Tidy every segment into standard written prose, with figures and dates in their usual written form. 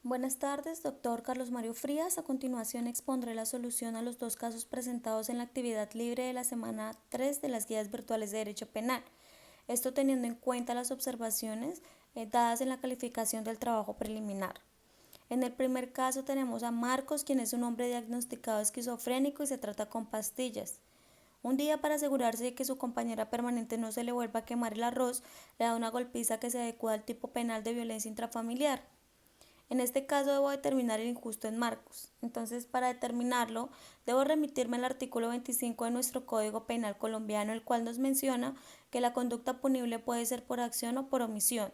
Buenas tardes, doctor Carlos Mario Frías. A continuación expondré la solución a los dos casos presentados en la actividad libre de la semana 3 de las guías virtuales de Derecho Penal. Esto teniendo en cuenta las observaciones dadas en la calificación del trabajo preliminar. En el primer caso tenemos a Marcos, quien es un hombre diagnosticado esquizofrénico y se trata con pastillas. Un día, para asegurarse de que su compañera permanente no se le vuelva a quemar el arroz, le da una golpiza que se adecua al tipo penal de violencia intrafamiliar. En este caso debo determinar el injusto en Marcos. Entonces, para determinarlo, debo remitirme al artículo 25 de nuestro Código Penal colombiano, el cual nos menciona que la conducta punible puede ser por acción o por omisión.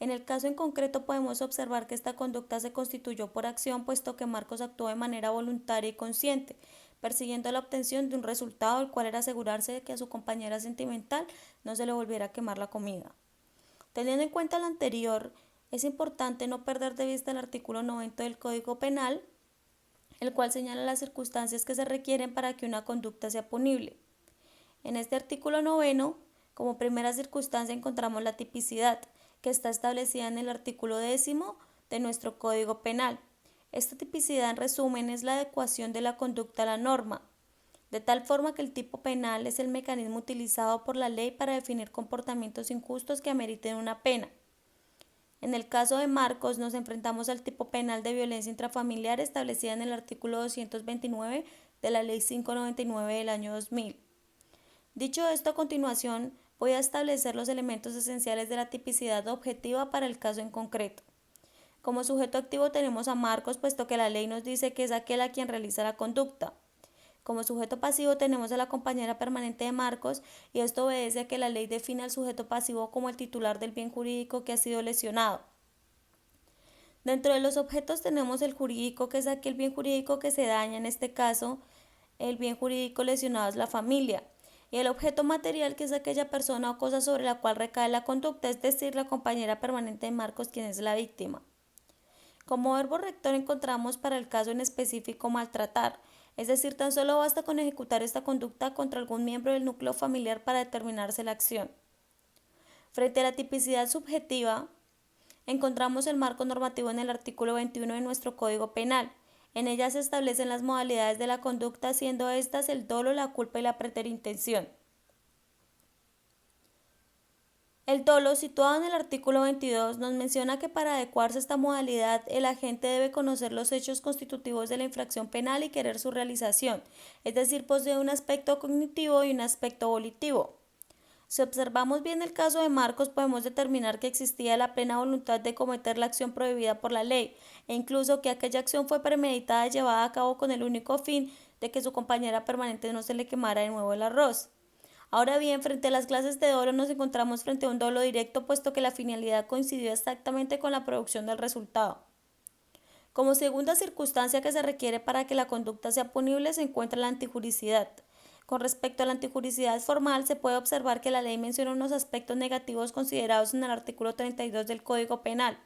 En el caso en concreto podemos observar que esta conducta se constituyó por acción, puesto que Marcos actuó de manera voluntaria y consciente, persiguiendo la obtención de un resultado, el cual era asegurarse de que a su compañera sentimental no se le volviera a quemar la comida. Teniendo en cuenta lo anterior, es importante no perder de vista el artículo 90 del Código Penal, el cual señala las circunstancias que se requieren para que una conducta sea punible. En este artículo 90, como primera circunstancia encontramos la tipicidad, que está establecida en el artículo 10 de nuestro Código Penal. Esta tipicidad, en resumen, es la adecuación de la conducta a la norma, de tal forma que el tipo penal es el mecanismo utilizado por la ley para definir comportamientos injustos que ameriten una pena. En el caso de Marcos, nos enfrentamos al tipo penal de violencia intrafamiliar establecida en el artículo 229 de la Ley 599 del año 2000. Dicho esto, a continuación voy a establecer los elementos esenciales de la tipicidad objetiva para el caso en concreto. Como sujeto activo tenemos a Marcos, puesto que la ley nos dice que es aquel a quien realiza la conducta. Como sujeto pasivo tenemos a la compañera permanente de Marcos, y esto obedece a que la ley define al sujeto pasivo como el titular del bien jurídico que ha sido lesionado. Dentro de los objetos tenemos el jurídico, que es aquel bien jurídico que se daña. En este caso, el bien jurídico lesionado es la familia. Y el objeto material, que es aquella persona o cosa sobre la cual recae la conducta, es decir, la compañera permanente de Marcos, quien es la víctima. Como verbo rector encontramos para el caso en específico maltratar, es decir, tan solo basta con ejecutar esta conducta contra algún miembro del núcleo familiar para determinarse la acción. Frente a la tipicidad subjetiva, encontramos el marco normativo en el artículo 21 de nuestro Código Penal. En ella se establecen las modalidades de la conducta, siendo estas el dolo, la culpa y la preterintención. El dolo, situado en el artículo 22, nos menciona que para adecuarse a esta modalidad, el agente debe conocer los hechos constitutivos de la infracción penal y querer su realización, es decir, posee un aspecto cognitivo y un aspecto volitivo. Si observamos bien el caso de Marcos, podemos determinar que existía la plena voluntad de cometer la acción prohibida por la ley, e incluso que aquella acción fue premeditada y llevada a cabo con el único fin de que su compañera permanente no se le quemara de nuevo el arroz. Ahora bien, frente a las clases de dolo nos encontramos frente a un dolo directo, puesto que la finalidad coincidió exactamente con la producción del resultado. Como segunda circunstancia que se requiere para que la conducta sea punible se encuentra la antijuricidad. Con respecto a la antijuricidad formal, se puede observar que la ley menciona unos aspectos negativos considerados en el artículo 32 del Código Penal.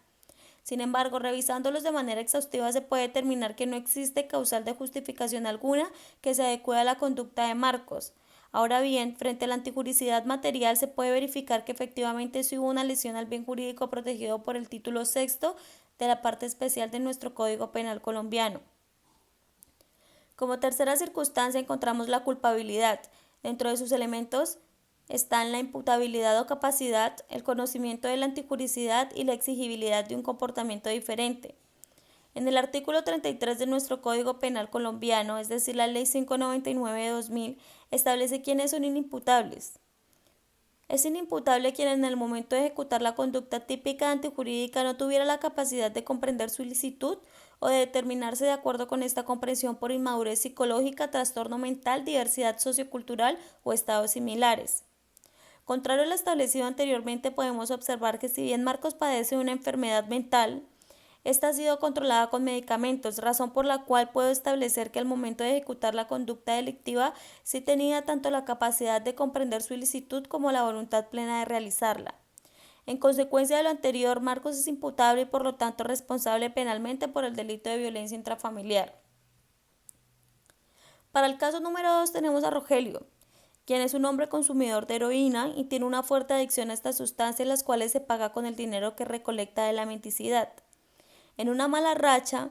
Sin embargo, revisándolos de manera exhaustiva se puede determinar que no existe causal de justificación alguna que se adecue a la conducta de Marcos. Ahora bien, frente a la antijuricidad material se puede verificar que efectivamente sí hubo una lesión al bien jurídico protegido por el título sexto de la parte especial de nuestro Código Penal colombiano. Como tercera circunstancia encontramos la culpabilidad. Dentro de sus elementos están la imputabilidad o capacidad, el conocimiento de la antijuricidad y la exigibilidad de un comportamiento diferente. En el artículo 33 de nuestro Código Penal colombiano, es decir, la Ley 599 de 2000, establece quiénes son inimputables. Es inimputable quien en el momento de ejecutar la conducta típica antijurídica no tuviera la capacidad de comprender su ilicitud o de determinarse de acuerdo con esta comprensión por inmadurez psicológica, trastorno mental, diversidad sociocultural o estados similares. Contrario a lo establecido anteriormente, podemos observar que si bien Marcos padece una enfermedad mental, esta ha sido controlada con medicamentos, razón por la cual puedo establecer que al momento de ejecutar la conducta delictiva sí tenía tanto la capacidad de comprender su ilicitud como la voluntad plena de realizarla. En consecuencia de lo anterior, Marcos es imputable y por lo tanto responsable penalmente por el delito de violencia intrafamiliar. Para el caso número 2 tenemos a Rogelio, quien es un hombre consumidor de heroína y tiene una fuerte adicción a estas sustancias, las cuales se paga con el dinero que recolecta de la mendicidad. En una mala racha,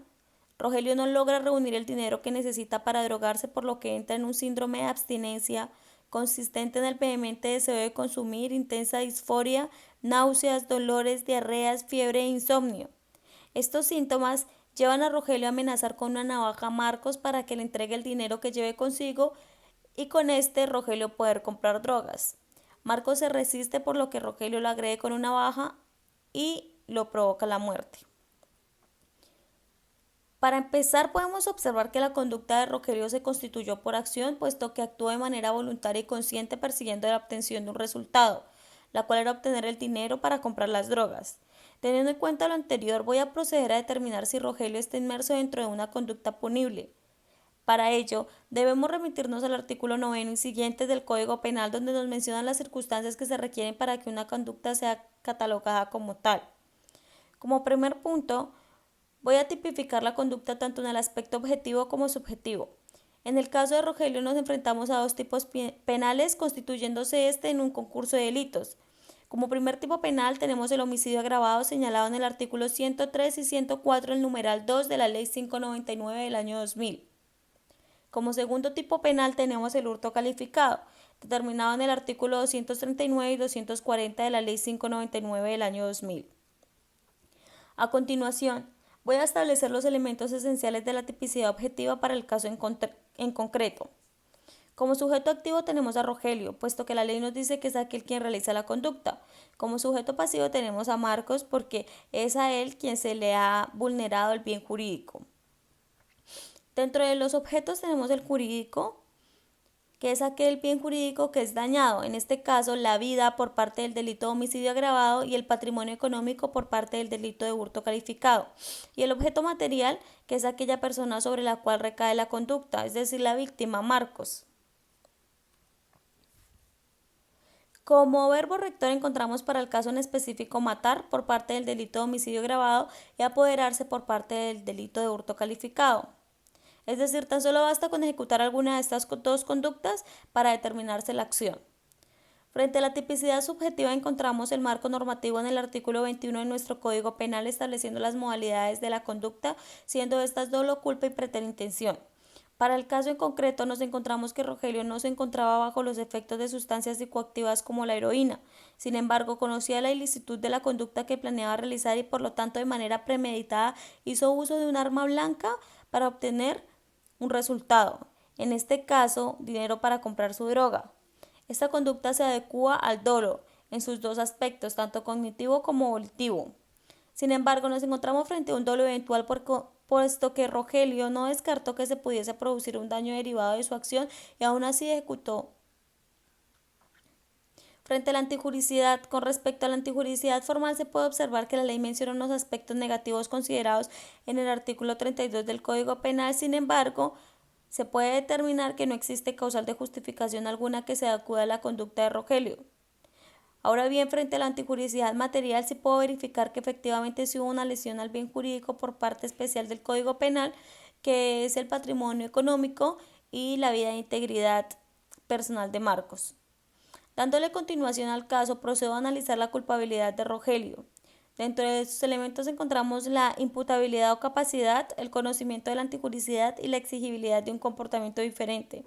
Rogelio no logra reunir el dinero que necesita para drogarse, por lo que entra en un síndrome de abstinencia consistente en el vehemente deseo de consumir, intensa disforia, náuseas, dolores, diarreas, fiebre e insomnio. Estos síntomas llevan a Rogelio a amenazar con una navaja a Marcos para que le entregue el dinero que lleve consigo y con este Rogelio poder comprar drogas. Marcos se resiste, por lo que Rogelio lo agrede con una navaja y lo provoca la muerte. Para empezar, podemos observar que la conducta de Rogelio se constituyó por acción, puesto que actuó de manera voluntaria y consciente persiguiendo la obtención de un resultado, la cual era obtener el dinero para comprar las drogas. Teniendo en cuenta lo anterior, voy a proceder a determinar si Rogelio está inmerso dentro de una conducta punible. Para ello, debemos remitirnos al artículo 9 y siguientes del Código Penal, donde nos mencionan las circunstancias que se requieren para que una conducta sea catalogada como tal. Como primer punto, voy a tipificar la conducta tanto en el aspecto objetivo como subjetivo. En el caso de Rogelio nos enfrentamos a dos tipos penales, constituyéndose este en un concurso de delitos. Como primer tipo penal tenemos el homicidio agravado señalado en el artículo 103 y 104 del numeral 2 de la Ley 599 del año 2000. Como segundo tipo penal tenemos el hurto calificado, determinado en el artículo 239 y 240 de la Ley 599 del año 2000. A continuación, voy a establecer los elementos esenciales de la tipicidad objetiva para el caso en concreto. Como sujeto activo tenemos a Rogelio, puesto que la ley nos dice que es aquel quien realiza la conducta. Como sujeto pasivo tenemos a Marcos, porque es a él quien se le ha vulnerado el bien jurídico. Dentro de los objetos tenemos el jurídico, que es aquel bien jurídico que es dañado, en este caso la vida por parte del delito de homicidio agravado y el patrimonio económico por parte del delito de hurto calificado. Y el objeto material, que es aquella persona sobre la cual recae la conducta, es decir, la víctima, Marcos. Como verbo rector encontramos para el caso en específico matar por parte del delito de homicidio agravado y apoderarse por parte del delito de hurto calificado. Es decir, tan solo basta con ejecutar alguna de estas dos conductas para determinarse la acción. Frente a la tipicidad subjetiva encontramos el marco normativo en el artículo 21 de nuestro Código Penal, estableciendo las modalidades de la conducta, siendo estas dolo, culpa y preterintención. Para el caso en concreto nos encontramos que Rogelio no se encontraba bajo los efectos de sustancias psicoactivas como la heroína. Sin embargo, conocía la ilicitud de la conducta que planeaba realizar y por lo tanto de manera premeditada hizo uso de un arma blanca para obtener un resultado, en este caso, dinero para comprar su droga. Esta conducta se adecua al dolo en sus dos aspectos, tanto cognitivo como volitivo. Sin embargo, nos encontramos frente a un dolo eventual puesto que Rogelio no descartó que se pudiese producir un daño derivado de su acción y aún así ejecutó. Frente a la antijuricidad, con respecto a la antijuricidad formal se puede observar que la ley menciona unos aspectos negativos considerados en el artículo 32 del Código Penal. Sin embargo, se puede determinar que no existe causal de justificación alguna que se acuda a la conducta de Rogelio. Ahora bien, frente a la antijuricidad material, sí puedo verificar que efectivamente sí hubo una lesión al bien jurídico por parte especial del Código Penal, que es el patrimonio económico y la vida e integridad personal de Marcos. Dándole continuación al caso, procedo a analizar la culpabilidad de Rogelio. Dentro de sus elementos encontramos la imputabilidad o capacidad, el conocimiento de la antijuricidad y la exigibilidad de un comportamiento diferente.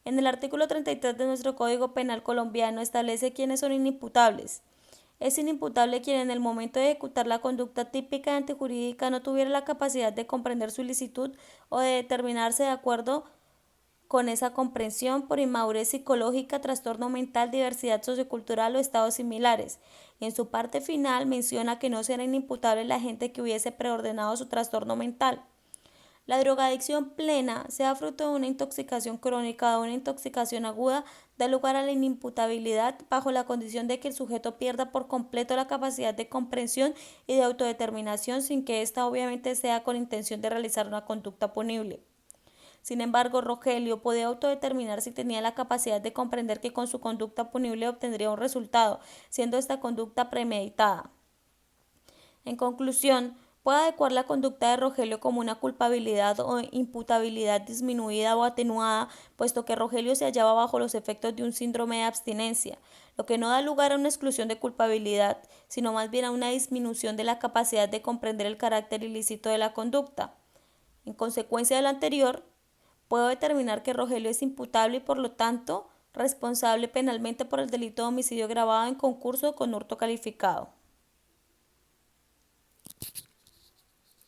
En el artículo 33 de nuestro Código Penal colombiano establece quiénes son inimputables. Es inimputable quien en el momento de ejecutar la conducta típica y antijurídica no tuviera la capacidad de comprender su ilicitud o de determinarse de acuerdo con esa comprensión por inmadurez psicológica, trastorno mental, diversidad sociocultural o estados similares. Y en su parte final menciona que no será inimputable la gente que hubiese preordenado su trastorno mental. La drogadicción plena, sea fruto de una intoxicación crónica o de una intoxicación aguda, da lugar a la inimputabilidad bajo la condición de que el sujeto pierda por completo la capacidad de comprensión y de autodeterminación sin que ésta obviamente sea con intención de realizar una conducta punible. Sin embargo, Rogelio podía autodeterminar si tenía la capacidad de comprender que con su conducta punible obtendría un resultado, siendo esta conducta premeditada. En conclusión, puede adecuar la conducta de Rogelio como una culpabilidad o imputabilidad disminuida o atenuada, puesto que Rogelio se hallaba bajo los efectos de un síndrome de abstinencia, lo que no da lugar a una exclusión de culpabilidad, sino más bien a una disminución de la capacidad de comprender el carácter ilícito de la conducta. En consecuencia de lo anterior, puedo determinar que Rogelio es imputable y por lo tanto responsable penalmente por el delito de homicidio agravado en concurso con hurto calificado.